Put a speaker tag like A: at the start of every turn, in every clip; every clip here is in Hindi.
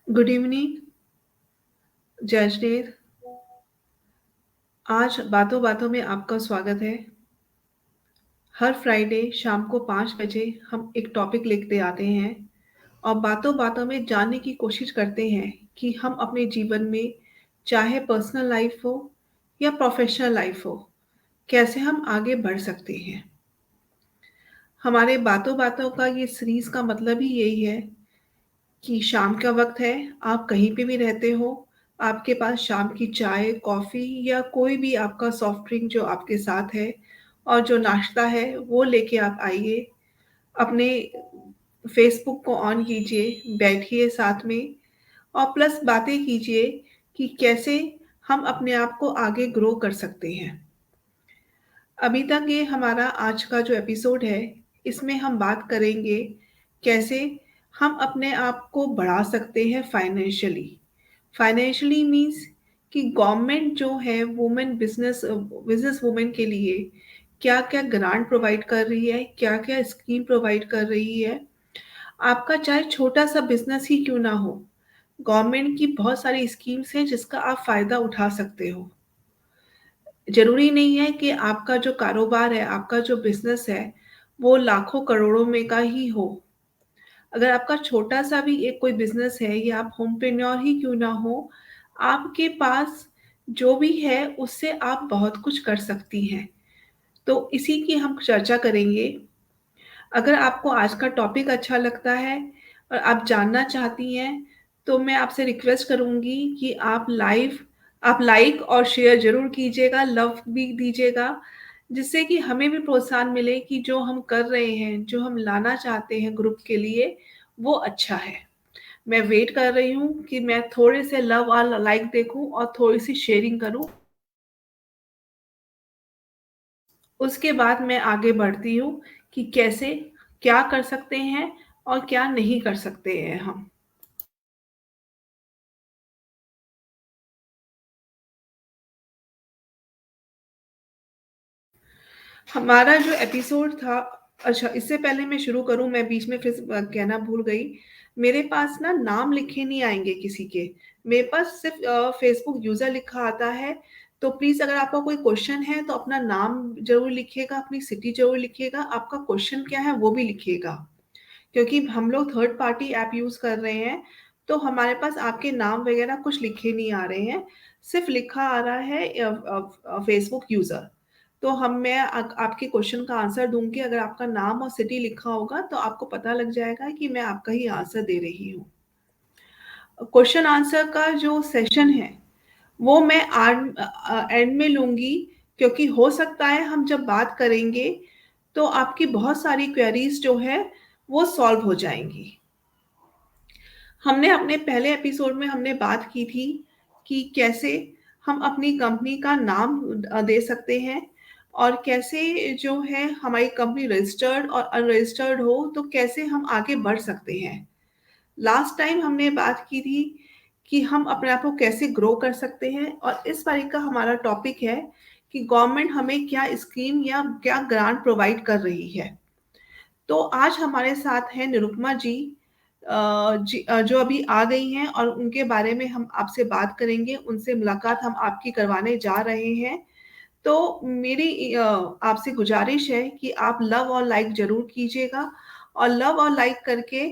A: Good evening, जयश्रीर। आज बातों बातों में आपका स्वागत है। हर फ्राइडे शाम को 5 बजे हम एक टॉपिक लेते आते हैं और बातों बातों में जानने की कोशिश करते हैं कि हम अपने जीवन में, चाहे पर्सनल लाइफ हो या प्रोफेशनल लाइफ हो, कैसे हम आगे बढ़ सकते हैं। हमारे बातों बातों का ये सीरीज का मतलब ही यही है कि शाम का वक्त है, आप कहीं पे भी रहते हो, आपके पास शाम की चाय, कॉफ़ी या कोई भी आपका सॉफ्ट ड्रिंक जो आपके साथ है और जो नाश्ता है, वो लेके आप आइए। अपने फ़ेसबुक को ऑन कीजिए, बैठिए साथ में और प्लस बातें कीजिए कि कैसे हम अपने आप को आगे ग्रो कर सकते हैं। अभी तक ये हमारा आज का जो एपिसोड है, इसमें हम बात करेंगे कैसे हम अपने आप को बढ़ा सकते हैं फाइनेंशियली। फाइनेंशियली मीन्स कि गवर्नमेंट जो है बिजनेस वुमेन के लिए क्या क्या ग्रांट प्रोवाइड कर रही है, क्या क्या स्कीम प्रोवाइड कर रही है। आपका चाहे छोटा सा बिजनेस ही क्यों ना हो, गवर्नमेंट की बहुत सारी स्कीम्स हैं जिसका आप फायदा उठा सकते हो। ज़रूरी नहीं है कि आपका जो कारोबार है, आपका जो बिज़नेस है, वो लाखों करोड़ों में का ही हो। अगर आपका छोटा-सा भी एक कोई बिज़नेस है या आप होमप्रेन्योर ही क्यों ना हो, आपके पास जो भी है उससे आप बहुत कुछ कर सकती हैं। तो इसी की हम चर्चा करेंगे। अगर आपको आज का टॉपिक अच्छा लगता है और आप जानना चाहती हैं, तो मैं आपसे रिक्वेस्ट करूँगी कि आप लाइक और शेयर ज़रूर कीजिएगा, लव भी दीजिएगा, जिससे कि हमें भी प्रोत्साहन मिले कि जो हम कर रहे हैं, जो हम लाना चाहते हैं ग्रुप के लिए, वो अच्छा है। मैं वेट कर रही हूँ कि मैं थोड़े से लव और लाइक देखूँ और थोड़ी-सी शेयरिंग करूँ। उसके बाद मैं आगे बढ़ती हूँ कि कैसे क्या कर सकते हैं और क्या नहीं कर सकते हैं हम। हमारा जो एपिसोड था, अच्छा इससे पहले मैं शुरू करूँ, मैं बीच में फिर कहना भूल गई। मेरे पास ना नाम लिखे नहीं आएँगे किसी के। मेरे पास सिर्फ़ फ़ेसबुक यूज़र लिखा आता है। तो प्लीज़ अगर आपका कोई क्वेश्चन है तो अपना नाम ज़रूर लिखिएगा, अपनी सिटी ज़रूर लिखिएगा, आपका क्वेश्चन क्या है वो भी लिखिएगा। क्योंकि हम लोग थर्ड पार्टी ऐप यूज़ कर रहे हैं, तो हमारे पास आपके नाम वगैरह कुछ लिखे नहीं आ रहे हैं, सिर्फ़ लिखा आ रहा है फ़ेसबुक यूज़र। तो मैं आपके क्वेश्चन का आंसर दूँगी, अगर आपका नाम और सिटी लिखा होगा, तो आपको पता लग जाएगा कि मैं आपका ही आंसर दे रही हूँ। क्वेश्चन आंसर का जो सेशन है, वो मैं एंड में लूँगी, क्योंकि हो सकता है हम जब बात करेंगे, तो आपकी बहुत सारी क्वेरीज़ जो है, वो सॉल्व हो जाएँगी। हमने अपने पहले एपिसोड में हमने बात की थी कि कैसे हम अपनी कंपनी का नाम दे सकते हैं और कैसे जो है हमारी कंपनी रजिस्टर्ड और अनरजिस्टर्ड हो तो कैसे हम आगे बढ़ सकते हैं। लास्ट टाइम हमने बात की थी कि हम अपने आप को कैसे ग्रो कर सकते हैं और इस बारी का हमारा टॉपिक है कि गवर्नमेंट हमें क्या स्कीम या क्या ग्रांट प्रोवाइड कर रही है। तो आज हमारे साथ हैं निरुपमा जी, जो अभी आ गई हैं और उनके बारे में हम आपसे बात करेंगे, उनसे मुलाकात हम आपकी करवाने जा रहे हैं। तो मेरी आपसे गुज़ारिश है कि आप लव और लाइक ज़रूर कीजिएगा और लव और लाइक करके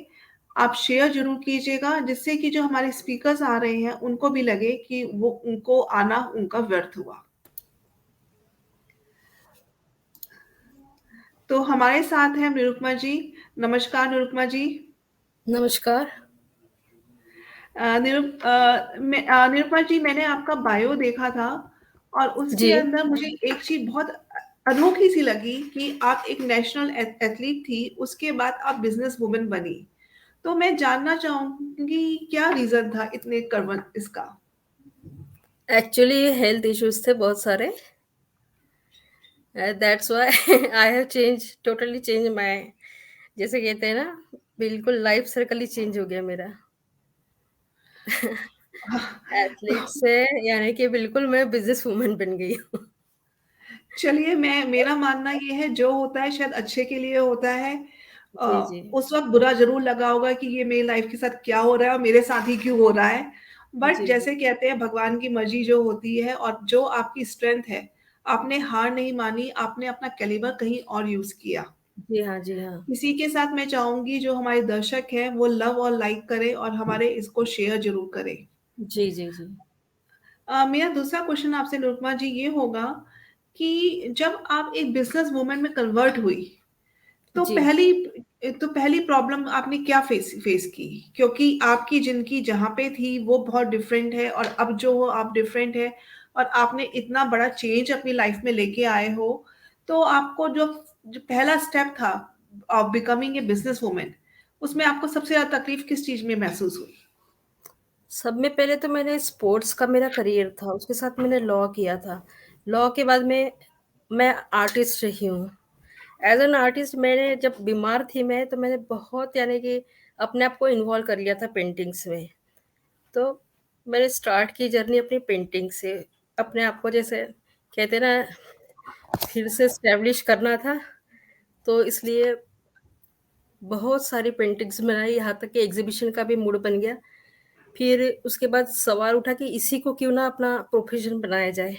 A: आप शेयर ज़रूर कीजिएगा, जिससे कि जो हमारे स्पीकर्स आ रहे हैं, उनको भी लगे कि वो उनको आना उनका व्यर्थ हुआ। तो हमारे साथ हैं निरुपमा जी। नमस्कार निरुपमा जी।
B: नमस्कार।
A: निरुपमा जी, मैंने आपका बायो देखा था और उसके
B: जी।
A: अंदर मुझे एक चीज़ बहुत अनोखी सी लगी कि आप एक नेशनल एथलीट थी, उसके बाद आप बिज़नेस वुमन बनी। तो मैं जानना चाहूँगी क्या रीज़न था इतने कर्मठ इसका?
B: एक्चुअली हेल्थ इश्यूज़ थे बहुत सारे। That's why I have totally change my, जैसे कहते हैं ना, बिल्कुल लाइफ सर्कल ही चेंज हो गया मेरा। एथलीट
A: तो
B: से यानी कि बिल्कुल मैं बिज़नेस वूमन बन गई हूँ।
A: चलिए, मैं मेरा मानना ये है जो होता है शायद अच्छे के लिए होता है।
B: जी, जी।
A: उस वक़्त बुरा ज़रूर लगा होगा कि ये मेरी लाइफ़ के साथ क्या हो रहा है और मेरे साथ ही क्यों हो रहा है। बट
B: जी, जी।
A: जैसे कहते हैं भगवान की मर्ज़ी जो होती है और जो आपकी स्ट्रेंथ है, आपने हार नहीं मानी, आपने अपना कैलिबर कहीं और यूज़ किया।
B: जी हाँ, जी हाँ।
A: इसी के साथ मैं चाहूँगी जो हमारे दर्शक हैं वो लव और लाइक करें और हमारे इसको शेयर ज़रूर करें।
B: जी, जी, जी।
A: मेरा दूसरा क्वेश्चन आपसे निरुपमा जी ये होगा कि जब आप एक बिज़नेस वूमन में कन्वर्ट हुई, तो
B: जी।
A: पहली प्रॉब्लम आपने क्या फेस फेस की? क्योंकि आपकी ज़िंदगी जहाँ पे थी वो बहुत डिफरेंट है और अब जो हो आप डिफरेंट है और आपने इतना बड़ा चेंज अपनी लाइफ में लेके आए हो, तो आपको जो पहला स्टेप था बिकमिंग ए बिज़नेस वूमन, उसमें आपको सबसे ज़्यादा तकलीफ किस चीज़ में महसूस हुई?
B: सब में पहले तो मैंने स्पोर्ट्स का मेरा करियर था, उसके साथ मैंने लॉ किया था। लॉ के बाद में मैं आर्टिस्ट रही हूँ। एज़ एन आर्टिस्ट मैंने जब बीमार थी मैं, तो मैंने बहुत यानी कि अपने आप को इन्वॉल्व कर लिया था पेंटिंग्स में। तो मैंने स्टार्ट की जर्नी अपनी पेंटिंग से। अपने आप को जैसे कहते हैं ना, फिर से एस्टेब्लिश करना था, तो इसलिए बहुत सारी पेंटिंग्स बनाई, यहाँ तक कि एग्ज़िबिशन का भी मूड बन गया। फिर उसके बाद सवाल उठा कि इसी को क्यों ना अपना प्रोफ़ेशन बनाया जाए।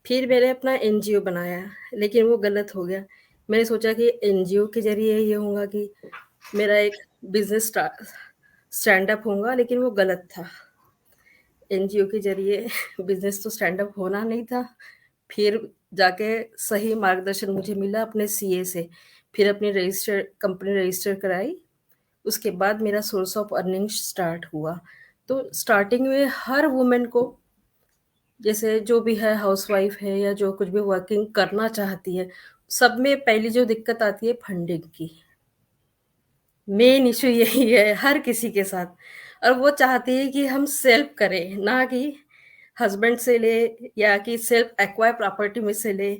B: फिर मैंने अपना एनजीओ बनाया, लेकिन वो गलत हो गया। मैंने सोचा कि एनजीओ के ज़रिए ये होगा कि मेरा एक बिज़नेस स्टैंड अप होगा, लेकिन वो गलत था। एनजीओ के ज़रिए बिज़नेस तो स्टैंड अप होना नहीं था। फिर जाके सही मार्गदर्शन मुझे मिला अपने सीए से। फिर अपनी कंपनी रजिस्टर कराई, उसके बाद मेरा सोर्स ऑफ अर्निंग स्टार्ट हुआ। तो स्टार्टिंग में हर वुमन को, जैसे जो भी है हाउसवाइफ है या जो कुछ भी वर्किंग करना चाहती है, सब में पहली जो दिक्कत आती है फंडिंग की। मेन इश्यू यही है हर किसी के साथ। और वो चाहती है कि हम सेल्फ करें, ना कि हस्बैंड से ले या कि सेल्फ एक्वायर प्रॉपर्टी में से ले।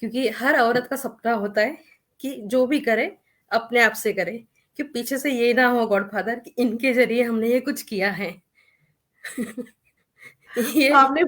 B: क्योंकि हर औरत का सपना होता है कि जो भी करे अपने आप से करे, कि पीछे से ये ना हो गॉडफादर कि इनके ज़रिए हमने ये कुछ किया है। ये
A: आपने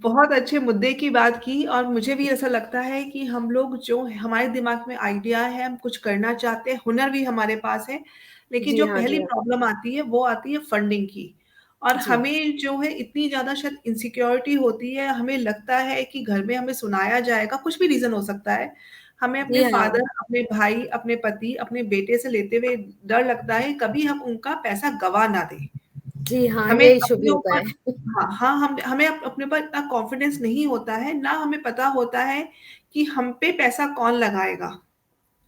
A: बहुत अच्छे मुद्दे की बात की और मुझे भी ऐसा लगता है कि हम लोग जो हमारे दिमाग में आइडिया है, हम कुछ करना चाहते हैं, हुनर भी हमारे पास है, लेकिन
B: जी
A: जो
B: हाँ,
A: पहली
B: जी हाँ।
A: प्रॉब्लम आती है, वो आती है फंडिंग की। और
B: जी।
A: हमें जो है इतनी ज़्यादा शायद इनसिक्योरिटी होती है, हमें लगता है कि घर में हमें सुनाया जाएगा, कुछ भी रीज़न हो सकता है। हमें अपने
B: जी
A: फादर,
B: हाँ।
A: अपने भाई, अपने पति, अपने बेटे से लेते हुए डर लगता है, कभी हम उनका पैसा गँवा ना दें।
B: जी हाँ,
A: हमें
B: ये इश्यू भी
A: अपने
B: होता
A: ऊपर
B: है।
A: हाँ, हम हमें अपने ऊपर इतना कॉन्फिडेंस नहीं होता है, ना हमें पता होता है कि हम पे पैसा कौन लगाएगा।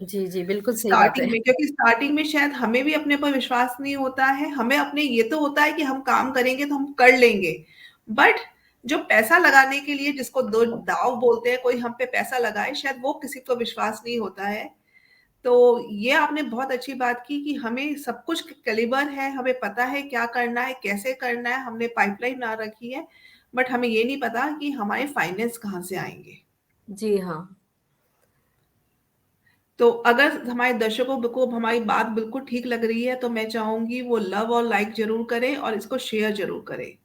B: जी, जी, बिल्कुल सही बात
A: स्टार्टिंग
B: है।
A: में क्योंकि स्टार्टिंग में शायद हमें भी अपने ऊपर विश्वास नहीं होता है, हमें अपने ये तो होता है कि हम काम करेंगे तो हम कर लेंगे। बट जो पैसा लगाने के लिए जिसको दो दाँव बोलते हैं, कोई हम पे पैसा लगाए, शायद वो किसी को विश्वास नहीं होता है। तो ये आपने बहुत अच्छी बात की कि हमें सब कुछ कैलिबर है, हमें पता है क्या करना है, कैसे करना है, हमने पाइपलाइन बना रखी है, बट हमें ये नहीं पता कि हमारे फाइनेंस कहाँ से आएँगे।
B: जी हाँ।
A: तो अगर हमारे दर्शकों को हमारी बात बिल्कुल ठीक लग रही है, तो मैं चाहूँगी वो लव और लाइक ज़रूर करें और इसको शेयर ज़रूर करें।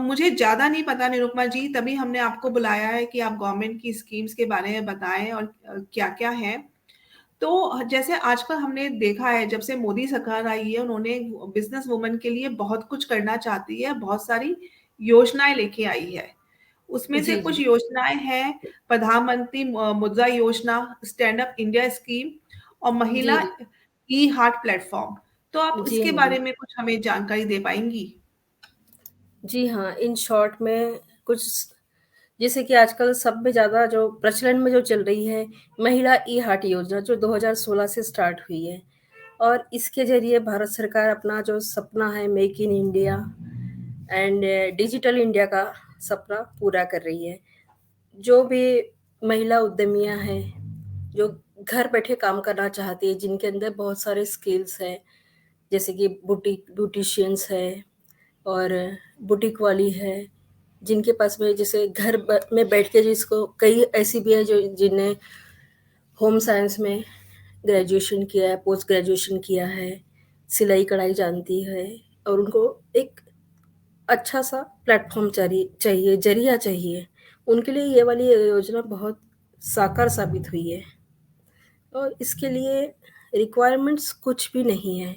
A: मुझे ज़्यादा नहीं पता निरुपमा जी, तभी हमने आपको बुलाया है कि आप गवर्नमेंट की स्कीम्स के बारे में बताएँ और क्या-क्या हैं। तो जैसे आजकल हमने देखा है जब से मोदी सरकार आई है उन्होंने बिज़नेस वुमन के लिए बहुत कुछ करना चाहती है, बहुत सारी योजनाएँ लेके आई है। उसमें से
B: जी,
A: कुछ
B: जी।
A: योजनाएँ हैं प्रधानमंत्री मुद्रा योजना, स्टैंड अप इंडिया स्कीम और
B: जी,
A: महिला
B: जी।
A: ई-हार्ट प्लेटफ़ॉर्म। तो आप
B: जी
A: इसके
B: हाँ, जी।
A: बारे में कुछ हमें जानकारी दे पाएँगी?
B: जी हाँ, इन शॉर्ट में कुछ जैसे कि आजकल सब में ज़्यादा जो प्रचलन में जो चल रही है, महिला ई-हार्ट योजना जो 2016 से स्टार्ट हुई है। और इसके ज़रिए भारत सरकार अपना जो सपना है make in India and digital India का सपना पूरा कर रही है। जो भी महिला उद्यमियाँ हैं, जो घर बैठे काम करना चाहती है, जिनके अंदर बहुत सारे स्किल्स हैं, जैसे कि ब्यूटिशियंस है और बुटीक वाली है, जिनके पास में जैसे घर में बैठ के जिसको कई ऐसी भी है जो जिन्हें होम साइंस में ग्रेजुएशन किया है, पोस्ट ग्रेजुएशन किया है, सिलाई कढ़ाई जानती है और उनको एक अच्छा सा प्लेटफॉर्म चाहिए, जरिया चाहिए। उनके लिए ये वाली योजना बहुत साकार साबित हुई है। और इसके लिए रिक्वायरमेंट्स कुछ भी नहीं है।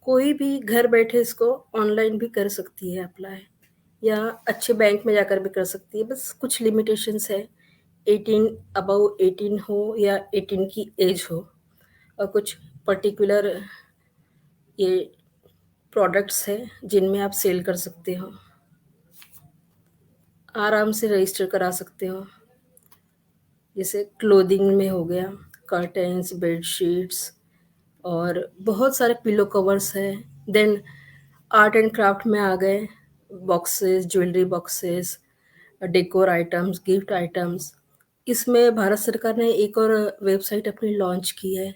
B: कोई भी घर बैठे इसको ऑनलाइन भी कर सकती है अप्लाई, या अच्छे बैंक में जाकर भी कर सकती है। बस कुछ लिमिटेशंस है, 18 अबव 18 हो या 18 की एज हो, और कुछ पर्टिकुलर ये प्रोडक्ट्स हैं जिनमें आप सेल कर सकते हो। आराम से रजिस्टर करा सकते हो। जैसे क्लोथिंग में हो गया, कर्टेन्स, बेडशीट्स, और बहुत सारे पिलो कवर्स हैं। देन आर्ट एंड क्राफ्ट में आ गए boxes, jewellery boxes, decor items, gift items. इसमें भारत सरकार ने एक और वेबसाइट अपनी लॉन्च की है,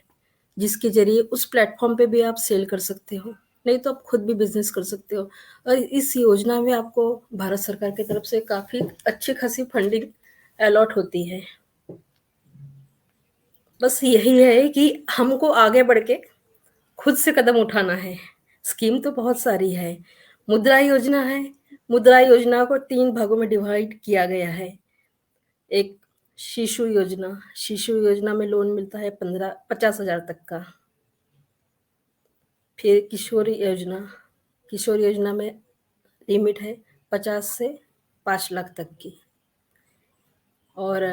B: जिसके ज़रिए उस प्लेटफ़ॉर्म पे भी आप सेल कर सकते हो, नहीं तो आप खुद भी बिज़नेस कर सकते हो। और इस योजना में आपको भारत सरकार की तरफ से काफ़ी अच्छी खासी फंडिंग अलॉट होती है। बस यही है कि हमको आगे बढ़ के खुद से कदम उठाना है। स्कीम तो बहुत सारी है। मुद्रा योजना है, मुद्रा योजना को 3 भागों में डिवाइड किया गया है। एक शिशु योजना में लोन मिलता है 50,000 तक का। फिर किशोर योजना में लिमिट है 50 से 5 लाख तक की। और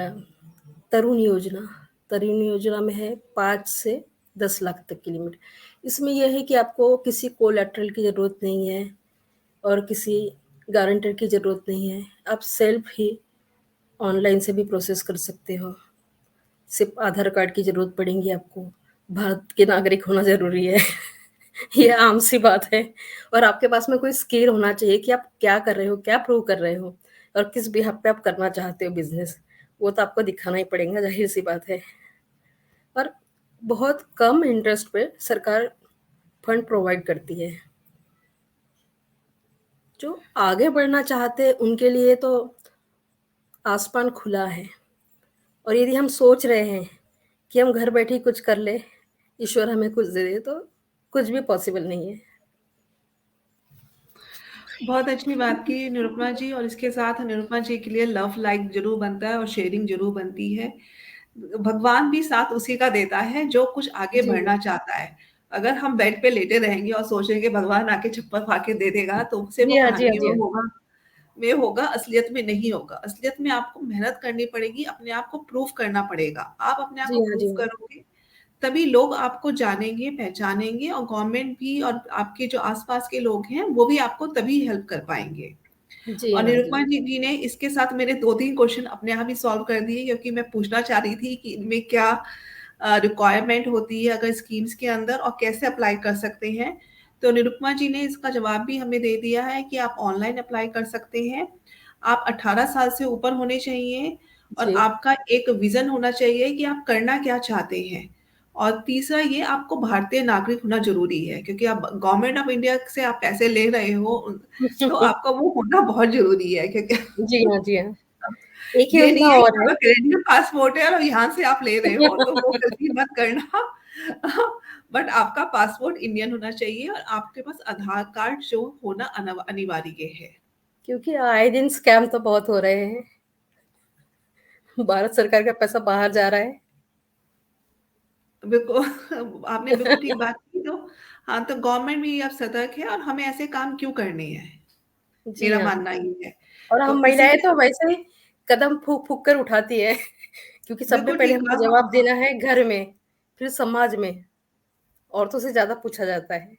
B: तरुण योजना में है 5 से 10 लाख तक की लिमिट। इसमें यह है कि आपको किसी कोलैटरल की ज़रूरत नहीं है और किसी गारंटर की ज़रूरत नहीं है। आप सेल्फ ही ऑनलाइन से भी प्रोसेस कर सकते हो। सिर्फ़ आधार कार्ड की ज़रूरत पड़ेगी आपको। भारत के नागरिक होना ज़रूरी है। ये आम सी बात है। और आपके पास में कोई स्किल होना चाहिए कि आप क्या कर रहे हो, क्या प्रूव कर रहे हो, और किस बिहाफ़ पे आप करना चाहते हो बिज़नेस। वो तो आपको दिखाना ही पड़ेगा, ज़ाहिर-सी बात है। और बहुत कम इंटरेस्ट पे सरकार फंड प्रोवाइड करती है। जो आगे बढ़ना चाहते हैं उनके लिए तो आसमान खुला है। और यदि हम सोच रहे हैं कि हम घर बैठे ही कुछ कर लें, ईश्वर हमें कुछ दे दे, तो कुछ भी पॉसिबल नहीं है।
A: बहुत अच्छी बात की निरुपमा जी, और इसके साथ निरुपमा जी के लिए लव लाइक ज़रूर बनता है और शेयरिंग ज़रूर बनती है। भगवान भी साथ उसी का देता है जो कुछ आगे
B: जी।
A: बढ़ना चाहता है। अगर हम बेड पे लेटे रहेंगे और सोचेंगे भगवान आके चप्पल खा के दे देगा, तो सिर्फ़
B: जी
A: वो
B: हाँ, जी हाँ,
A: कहानी
B: जी हाँ।
A: में होगा, असलियत में नहीं होगा। असलियत में आपको मेहनत करनी पड़ेगी, अपने आप को प्रूव करना पड़ेगा। आप अपने आप
B: जी
A: को
B: हाँ,
A: प्रूव
B: जी हाँ।
A: करोगे, तभी लोग आपको जानेंगे, पहचानेंगे, और गवर्नमेंट भी और आपके जो आस-पास के लोग हैं, वो भी आपको तभी हेल्प कर पाएँगे।
B: जी
A: और
B: हाँ, जी
A: निरुपमा
B: हाँ।
A: जी ने इसके साथ मेरे 2-3 क्वेश्चन अपने आप ही सॉल्व कर दिए, क्योंकि मैं पूछना चाह रही थी कि इनमें क्या रिक्वायरमेंट होती है अगर स्कीम्स के अंदर, और कैसे अप्लाई कर सकते हैं। तो निरुपमा जी ने इसका जवाब भी हमें दे दिया है कि आप ऑनलाइन अप्लाई कर सकते हैं। आप 18 साल से ऊपर होने चाहिए, और
B: जी।
A: आपका एक विज़न होना चाहिए कि आप करना क्या चाहते हैं। और तीसरा ये, आपको भारतीय नागरिक होना ज़रूरी है, क्योंकि आप गवर्नमेंट ऑफ इंडिया से आप पैसे ले रहे हो, तो आपका वो होना बहुत ज़रूरी है, क्योंकि
B: जी हाँ, जी हाँ। एक
A: ये नहीं
B: योजना
A: है कि
B: और है।
A: आपका कैनेडियन पासपोर्ट है और यहाँ से आप ले रहे हो, तो वो गलती मत करना। बट आपका पासपोर्ट इंडियन होना चाहिए, और आपके पास आधार कार्ड जो होना अनिवार्य है।
B: क्योंकि आए दिन स्कैम तो बहुत हो रहे हैं। भारत सरकार का पैसा बाहर जा रहा है।
A: बिल्कुल। आपने बिल्कुल ठीक बात की। तो हाँ, तो गवर्नमेंट भी अब सतर्क है, और हमें ऐसे काम क्यों करने हैं,
B: जी
A: मेरा
B: हाँ।
A: मानना ये है।
B: और हम
A: तो इसी
B: महिलाएँ
A: के
B: तो
A: साथ
B: वैसे ही कदम फूँक-फूँक कर उठाती हैं। क्योंकि सब में
A: बिल्कुल
B: पहले
A: ठीक
B: हमको
A: कहा।
B: जवाब देना है घर में, फिर समाज में, औरतों से ज़्यादा पूछा जाता है।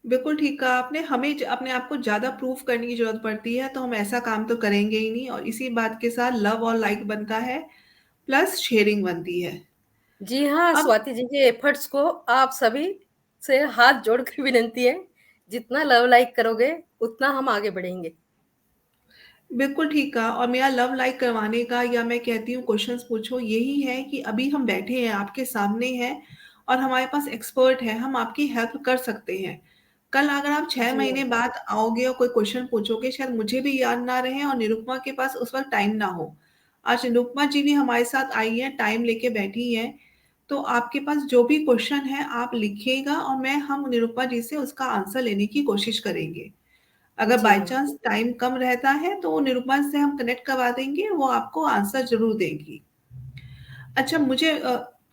A: बिल्कुल ठीक कहा आपने। हमें अपने आप को ज़्यादा प्रूफ करने की ज़रूरत पड़ती है, तो हम ऐसा काम तो करेंगे ही नहीं, और इसी बात के साथ लव और लाइक बनता है, प्लस शेयरिंग बनती है।
B: जी हाँ,
A: अब
B: स्वाति जी के एफर्ट्स को आप सभी से हाथ जोड़ कर विनती है, जितना लव लाइक करोगे, उतना हम आगे बढ़ेंगे।
A: बिल्कुल ठीक कहा, और मेरा लव लाइक करवाने का, या मैं कहती हूँ क्वेश्चंस पूछो, यही है कि अभी हम बैठे हैं, आपके सामने हैं, और हमारे पास एक्सपर्ट है, हम आपकी हेल्प कर सकते हैं। कल अगर आप 6
B: जी
A: महीने
B: हाँ।
A: बाद आओगे और कोई क्वेश्चन पूछोगे, शायद मुझे भी याद ना रहे और निरुपमा के पास उस वक़्त टाइम ना हो। आज निरुपमा जी भी हमारे साथ आई हैं, टाइम लेके बैठी हैं, तो आपके पास जो भी क्वेश्चन है आप लिखिएगा, और हम निरुपमा जी से उसका आंसर लेने की कोशिश करेंगे। अगर
B: जी
A: बाय
B: हाँ।
A: चांस टाइम कम रहता है, तो निरुपमा से हम कनेक्ट करवा देंगे, वो आपको आंसर ज़रूर देगी। अच्छा, मुझे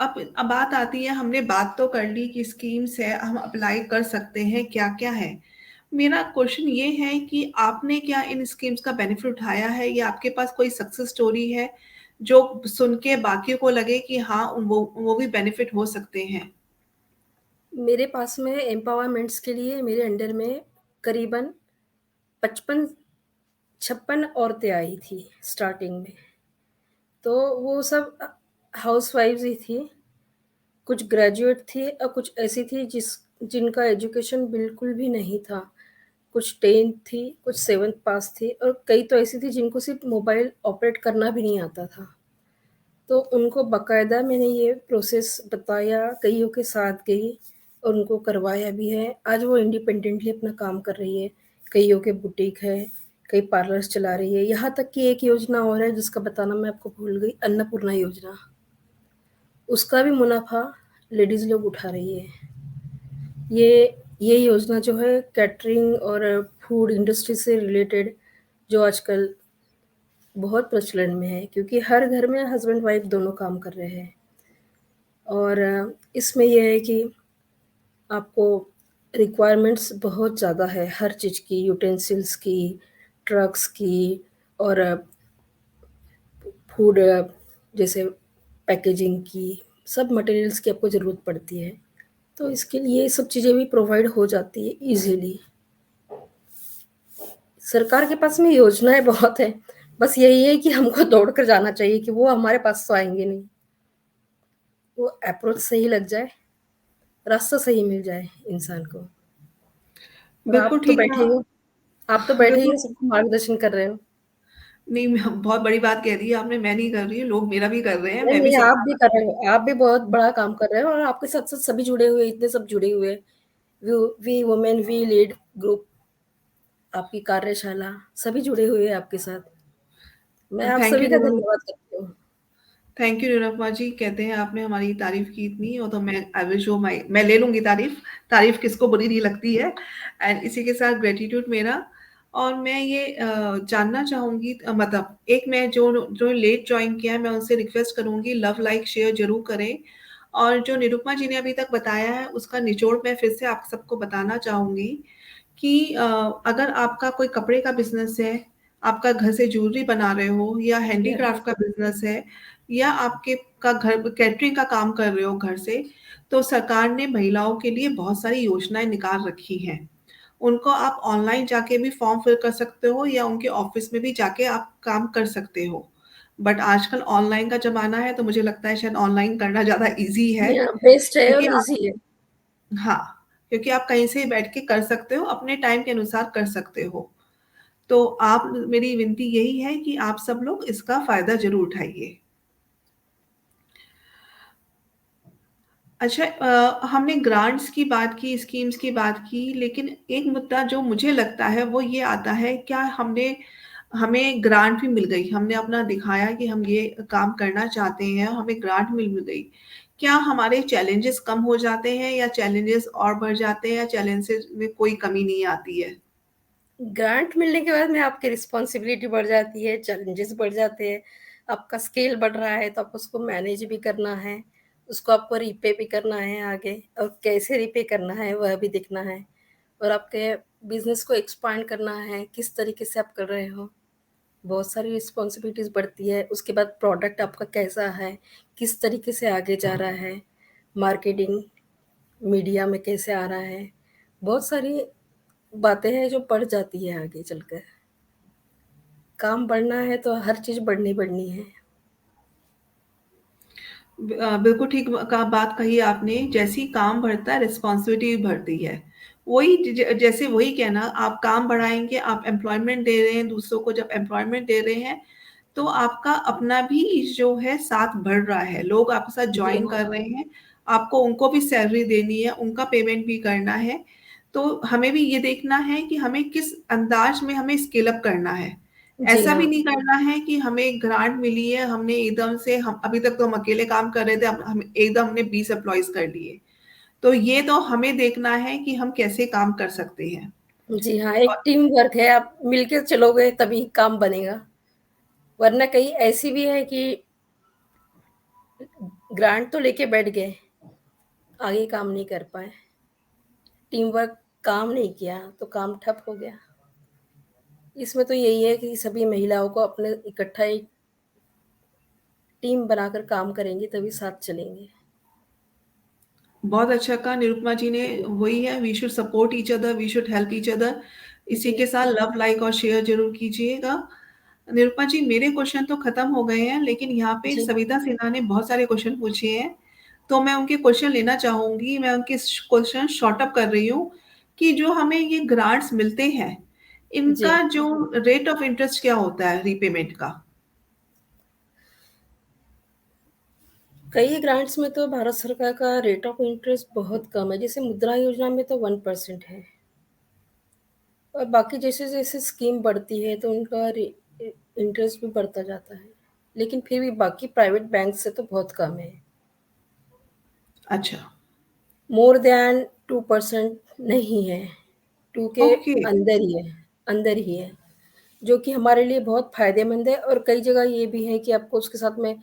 A: अब बात आती है, हमने बात तो कर ली कि स्कीम्स है, हम अप्लाई कर सकते हैं, क्या क्या है। मेरा क्वेश्चन ये है कि आपने क्या इन स्कीम्स का बेनिफिट उठाया है, या आपके पास कोई सक्सेस स्टोरी है जो सुन के बाकियों को लगे कि हाँ वो भी बेनिफिट हो सकते हैं।
B: मेरे पास में एम्पावरमेंट्स के लिए मेरे अंडर में करीबन 55 56 औरतें आई थी स्टार्टिंग में। तो वो सब हाउसवाइफ्स ही थी। कुछ ग्रेजुएट थी और कुछ ऐसी थी जिनका एजुकेशन बिल्कुल भी नहीं था। कुछ 10th थी, कुछ 7th पास थी और कई तो ऐसी थी जिनको सिर्फ़ मोबाइल ऑपरेट करना भी नहीं आता था। तो उनको बाकायदा मैंने ये प्रोसेस बताया, कइयों के साथ गई और उनको करवाया भी है। आज वो इंडिपेंडेंटली अपना काम कर रही है। कइयों के बुटीक है, कई पार्लर्स चला रही है। यहाँ तक कि एक योजना और है जिसका बताना मैं आपको भूल गई, अन्नपूर्णा योजना। उसका भी मुनाफ़ा लेडीज़ लोग उठा रही है। ये योजना जो है कैटरिंग और फूड इंडस्ट्री से रिलेटेड जो आजकल बहुत प्रचलन में है, क्योंकि हर घर में हस्बैंड वाइफ दोनों काम कर रहे हैं। और इसमें ये है कि आपको रिक्वायरमेंट्स बहुत ज़्यादा है हर चीज़ की, यूटेंसिल्स की, ट्रक्स की और फूड जैसे पैकेजिंग की, सब मटेरियल्स की आपको ज़रूरत पड़ती है। तो इसके लिए ये सब चीज़ें भी प्रोवाइड हो जाती है ईज़िली। सरकार के पास में योजनाएँ बहुत हैं, बस यही है कि हमको दौड़ कर जाना चाहिए कि वो हमारे पास तो आएँगे नहीं। वो अप्रोच सही लग जाए, रास्ता सही मिल जाए इंसान को। और
A: बिल्कुल ठीक है।
B: आप तो बैठे ही हो
A: बिल्कुल।
B: सबको मार्गदर्शन कर रहे हो।
A: नहीं, बहुत बड़ी बात कह दी है आपने, मैं नहीं कर रही हूँ, लोग मेरा भी कर रहे हैं,
B: नहीं,
A: मैं भी
B: नहीं आप
A: सबका
B: भी
A: कर
B: कर
A: रही
B: रहे हो, आप भी बहुत बड़ा काम कर रहे हो और आपके साथ-साथ सभी जुड़े हुए इतने सब जुड़े हुए हैं। We women we lead group, आपकी कार्यशाला, सभी जुड़े हुए हैं आपके साथ। मैं
A: हूँ।
B: आप
A: थैंक
B: सभी का
A: यू।
B: धन्यवाद करती हूँ।
A: थैंक यू निरुपमा जी, कहते हैं आपने हमारी तारीफ की इतनी, और तो मैं आई विल शो माई, मैं ले लूंगी तारीफ। तारीफ किसको बुरी नहीं लगती है। एंड इसी के साथ ग्रेटिट्यूड मेरा। और मैं ये जानना चाहूंगी, मतलब एक मैं जो जो लेट ज्वाइन किया है, मैं उनसे रिक्वेस्ट करूंगी, लव लाइक शेयर जरूर करें। और जो निरुपमा जी ने अभी तक बताया है उसका निचोड़ मैं फिर से आप सबको बताना चाहूंगी कि अगर आपका कोई कपड़े का बिजनेस है, आपका घर से ज्वेलरी बना रहे हो, या
B: या
A: हैंडीक्राफ्ट का बिजनेस है, या आपके का घर कैटरिंग का काम कर रहे हो घर से, तो सरकार ने महिलाओं के लिए बहुत सारी योजनाएं निकाल रखी हैं। उनको आप ऑनलाइन जाके भी फॉर्म फिल कर सकते हो, या उनके ऑफिस में भी जाके आप काम कर सकते हो। बट आजकल ऑनलाइन का जमाना है, तो मुझे लगता है शायद ऑनलाइन करना ज्यादा इजी है,
B: या बेस्ट है
A: क्योंकि
B: और ईज़ी है।
A: हाँ, क्योंकि आप कहीं से बैठ के कर सकते हो, अपने टाइम के अनुसार कर सकते हो। तो आप, मेरी विनती यही है कि आप सब लोग इसका फायदा ज़रूर उठाइए। अच्छा, हमने ग्रांट्स की बात की, स्कीम्स की बात की, लेकिन एक मुद्दा जो मुझे लगता है वो ये आता है, क्या हमने हमें ग्रांट भी मिल गई, हमने अपना दिखाया कि हम ये काम करना चाहते हैं, हमें ग्रांट मिल गई, क्या हमारे चैलेंजेस कम हो जाते हैं, या चैलेंजेस और बढ़ जाते हैं, या चैलेंजेस में कोई कमी नहीं आती है?
B: ग्रांट मिलने के बाद में आपकी रिस्पॉन्सिबिलिटी बढ़ जाती है, चैलेंजेस बढ़ जाते हैं, आपका स्केल बढ़ रहा है तो आपको उसको मैनेज भी करना है, उसको आपको रीपे भी करना है आगे और कैसे रीपे करना है वह भी देखना है और आपके बिज़नेस को एक्सपांड करना है, किस तरीके से आप कर रहे हो। बहुत सारी रिस्पॉन्सिबिलिटीज़ बढ़ती है, उसके बाद प्रोडक्ट आपका कैसा है, किस तरीके से आगे जा रहा है, मार्केटिंग, मीडिया में कैसे आ रहा है, बहुत सारी बातें हैं जो बढ़ जाती है आगे चलकर। काम बढ़ना है तो हर चीज़ बढ़नी बढ़नी है।
A: बिल्कुल ठीक का बात कही आपने, जैसी काम बढ़ता है रिस्पॉन्सिबिलिटी भी बढ़ती है। वही जैसे वही कहना, आप काम बढ़ाएंगे, आप एम्प्लॉयमेंट दे रहे हैं दूसरों को, जब एम्प्लॉयमेंट दे रहे हैं तो आपका अपना भी जो है साथ बढ़ रहा है, लोग आपके साथ
B: जी
A: ज्वाइन
B: हाँ।
A: कर रहे हैं, आपको उनको भी सैलरी देनी है, उनका पेमेंट भी करना है। तो हमें भी ये देखना है कि हमें किस अंदाज में हमें स्केल अप करना है।
B: जी
A: ऐसा भी
B: हाँ।
A: नहीं करना है कि हमें ग्रांट मिली है, हमने एकदम से, हम अभी तक तो हम अकेले काम कर रहे थे, अब हम एकदम हमने 20 एम्प्लॉयज कर लिए। तो ये तो हमें देखना है कि हम कैसे काम कर सकते हैं।
B: जी हाँ, एक
A: और
B: टीम वर्क है, आप मिलके चलोगे तभी काम बनेगा, वरना कहीं ऐसी भी है कि ग्रांट तो लेके बैठ गए, आगे काम नहीं कर पाए। टीम वर्क काम नहीं किया, तो काम ठप हो गया। इसमें तो यही है कि सभी महिलाओं को अपने इकट्ठा एक टीम बनाकर काम करेंगे तभी साथ चलेंगे।
A: बहुत अच्छा कहा निरुपमा जी ने। वही है, we should support each other, we should help each other. इसी
B: जी,
A: के साथ लव, लाइक और शेयर जरूर कीजिएगा। निरुपमा जी, मेरे क्वेश्चन तो खत्म हो गए हैं, लेकिन यहाँ पे
B: जी,
A: सविता सिन्हा ने बहुत सारे क्वेश्चन पूछे हैं, तो मैं उनके क्वेश्चन लेना चाहूंगी। मैं उनके क्वेश्चन शॉर्ट अप कर रही हूँ कि जो हमें ये ग्रांट्स मिलते हैं,
B: जी।
A: इनका जो रेट ऑफ इंटरेस्ट क्या होता है रीपेमेंट का?
B: कई ग्रांट्स में तो भारत सरकार का रेट ऑफ इंटरेस्ट बहुत कम है, जैसे मुद्रा योजना में तो 1% है। और बाकी जैसे-जैसे स्कीम बढ़ती है तो उनका इंटरेस्ट भी बढ़ता जाता है। लेकिन फिर भी बाकी प्राइवेट बैंक से तो बहुत कम है।
A: अच्छा।
B: मोर दैन 2% नहीं है, 2 के
A: ओके।
B: अंदर ही है, अंदर ही है। जो कि हमारे लिए बहुत फ़ायदेमंद है और कई जगह ये भी है कि आपको उसके साथ में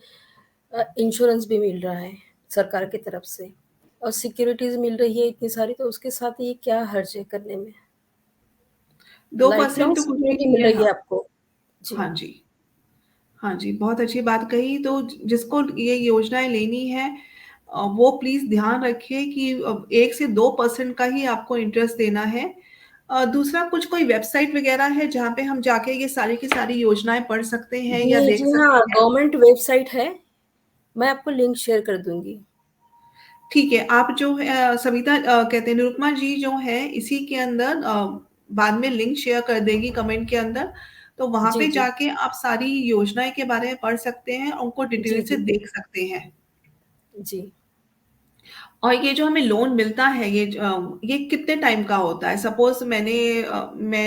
B: इंश्योरेंस भी मिल रहा है सरकार की तरफ से और सिक्योरिटीज़ मिल रही है इतनी सारी, तो उसके साथ ये क्या हर्ज है करने में।
A: दो
B: लाइफ
A: परसेंट
B: लॉन्ग
A: तो कुछ भी
B: सिक्योरिटी
A: नहीं
B: मिल
A: है,
B: रही
A: हाँ।
B: है आपको। जी,
A: हाँ जी। हाँ जी, बहुत अच्छी बात कही। तो जिसको ये योजनाएँ लेनी है, वो प्लीज़ ध्यान रखिए कि 1 से 2% का ही आपको इंटरेस्ट देना है। दूसरा, कुछ कोई वेबसाइट वगैरह है जहाँ पे हम जाके ये सारी की सारी योजनाएँ पढ़ सकते हैं या
B: जी,
A: देख
B: जी हाँ,
A: सकते हैं?
B: गवर्नमेंट वेबसाइट है, मैं आपको लिंक शेयर कर दूँगी।
A: ठीक है, आप जो है सविता कहते हैं निरुपमा जी जो है इसी के अंदर बाद में लिंक शेयर कर देगी कमेंट के अंदर, तो वहाँ
B: जी,
A: पे
B: जी।
A: जाके आप सारी योजनाएँ के बारे में पढ़ सकते हैं, उनको
B: जी,
A: डिटेल से
B: जी,
A: देख सकते हैं।
B: जी।
A: और ये जो हमें लोन मिलता है, ये कितने टाइम का होता है? सपोज़ मैं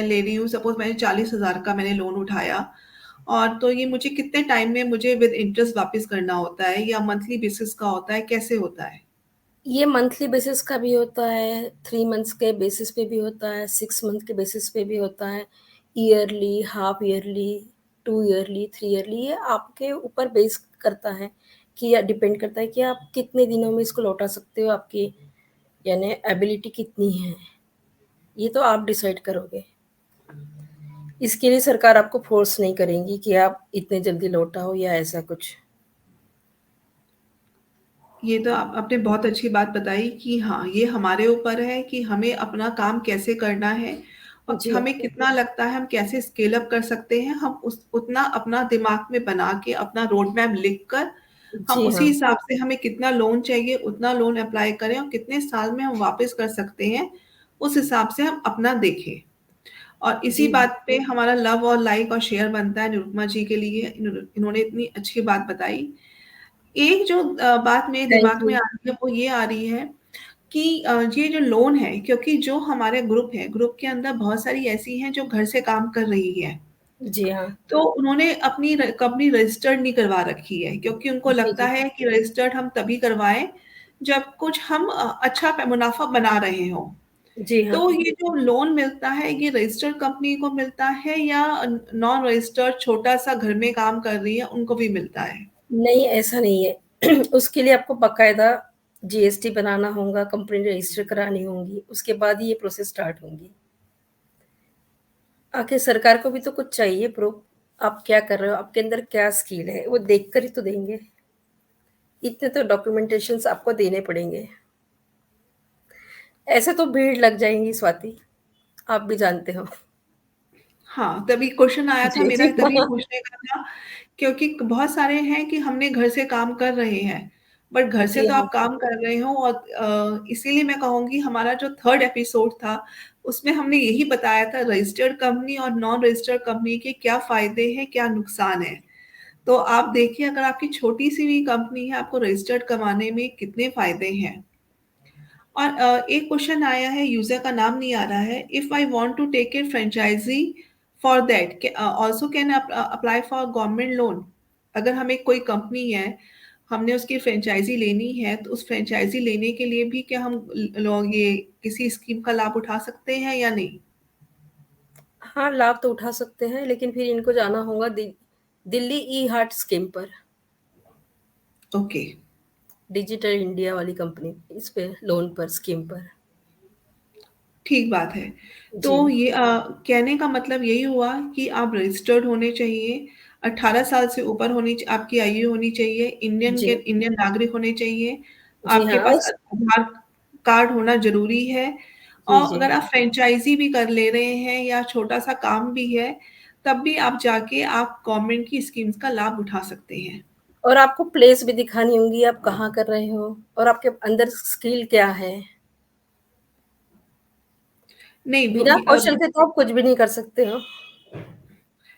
A: ले रही हूँ, सपोज़ मैंने 40,000 का मैंने लोन उठाया, और तो ये मुझे कितने टाइम में मुझे विद इंटरेस्ट वापस करना होता है, या मंथली बेसिस का होता है, कैसे होता है?
B: ये मंथली बेसिस का भी होता है, 3 मंथ्स के बेसिस पे भी होता है, 6 मंथ के बेसिस पे भी होता है, yearly, half yearly, 2 yearly, 3 yearly, ये आपके ऊपर बेस करता है कि या डिपेंड करता है कि आप कितने दिनों में इसको लौटा सकते हो, आपकी यानी एबिलिटी कितनी है, ये तो आप डिसाइड करोगे। इसके लिए सरकार आपको फ़ोर्स नहीं करेंगी कि आप इतने जल्दी लौटाओ या ऐसा कुछ।
A: ये तो आप आपने बहुत अच्छी बात बताई कि हाँ, ये हमारे ऊपर है कि हमें अपना काम कैसे करना है, और
B: जी,
A: हमें कितना लगता है हम कैसे स्केल अप कर सकते हैं। हम उस उतना अपना दिमाग में बना के अपना रोड मैप लिख कर, हम
B: जी
A: उसी
B: हाँ।
A: हिसाब से हमें कितना लोन चाहिए उतना लोन अप्लाई करें, और कितने साल में हम वापस कर सकते हैं, उस हिसाब से हम अपना देखें। और इसी
B: जी,
A: बात पे हमारा लव और लाइक और शेयर बनता है निरुपमा जी के लिए। इन्होंने इतनी अच्छी बात बताई। एक जो बात मेरे
B: थैंक
A: दिमाग में
B: यू।
A: आ रही है वो ये आ रही है कि ये जो लोन है, क्योंकि जो हमारे ग्रुप है, ग्रुप के अंदर बहुत सारी ऐसी हैं जो घर से काम कर रही है,
B: जी हाँ।
A: तो उन्होंने अपनी कंपनी रजिस्टर्ड नहीं करवा रखी है, क्योंकि उनको
B: जी,
A: लगता
B: जी।
A: है कि रजिस्टर्ड हम तभी करवाएं जब कुछ हम अच्छा मुनाफा बना रहे हो।
B: जी हाँ।
A: तो ये जो लोन मिलता है, ये रजिस्टर्ड कंपनी को मिलता है या नॉन रजिस्टर्ड छोटा सा घर में काम कर रही है उनको भी मिलता है?
B: नहीं, ऐसा नहीं है। उसके लिए आपको बाकायदा जीएसटी बनाना होगा, कंपनी रजिस्टर करानी होंगी, उसके बाद ही ये प्रोसेस स्टार्ट होंगी। आखिर सरकार को भी तो कुछ चाहिए प्रूफ़, आप क्या कर रहे हो, आपके अंदर क्या स्किल है, वो देखकर ही तो देंगे। इतने तो डॉक्यूमेंटेशंस आपको देने पड़ेंगे। ऐसे तो भीड़ लग जाएँगी स्वाति, आप भी जानते हो।
A: हाँ, तभी क्वेश्चन आया था
B: जी,
A: मेरा,
B: जी।
A: तभी पूछने का था, क्योंकि बहुत सारे हैं कि हमने घर से काम कर रहे हैं, बट घर से
B: जी
A: तो
B: हाँ।
A: आप काम कर रहे हो, और इसीलिए मैं कहूँगी हमारा जो 3rd एपिसोड था, उसमें हमने यही बताया था रजिस्टर्ड कंपनी और नॉन रजिस्टर्ड कंपनी के क्या फ़ायदे हैं, क्या नुकसान हैं। तो आप देखिए, अगर आपकी छोटी-सी भी कंपनी है, आपको रजिस्टर्ड करवाने में कितने फ़ायदे हैं। और एक क्वेश्चन आया है, यूजर का नाम नहीं आ रहा है। If I want to take a franchisee for that also can apply for government loan? अगर हमें कोई कंपनी है, हमने उसकी फ्रेंचाइजी लेनी है, तो उस फ्रेंचाइजी लेने के लिए भी क्या हम लोग ये किसी स्कीम का लाभ उठा सकते हैं या नहीं?
B: हाँ, लाभ तो उठा सकते हैं, लेकिन फिर इनको जाना होगा दिल्ली ई-हार्ट स्कीम पर।
A: ओके।
B: डिजिटल इंडिया वाली कंपनी इस पे लोन पर स्कीम पर।
A: ठीक बात है।
B: जी,
A: तो ये कहने का मतलब यही हुआ कि आप रजिस्टर्ड होने चाहिए, 18 साल से ऊपर आपकी आयु होनी चाहिए,
B: जी,
A: इंडियन नागरिक होने चाहिए,
B: जी
A: आपके
B: हाँ,
A: पास आधार कार्ड होना ज़रूरी है
B: जी,
A: और
B: जी।
A: अगर आप फ्रेंचाइज़ी भी कर ले रहे हैं या छोटा-सा काम भी है, तब भी आप जाके आप गवर्नमेंट की स्कीम्स का लाभ उठा सकते हैं।
B: और आपको प्लेस भी दिखानी होगी, आप कहाँ कर रहे हो और आपके अंदर स्किल क्या है।
A: नहीं वो
B: बिना कौशल के तो आप कुछ भी नहीं कर सकते हो।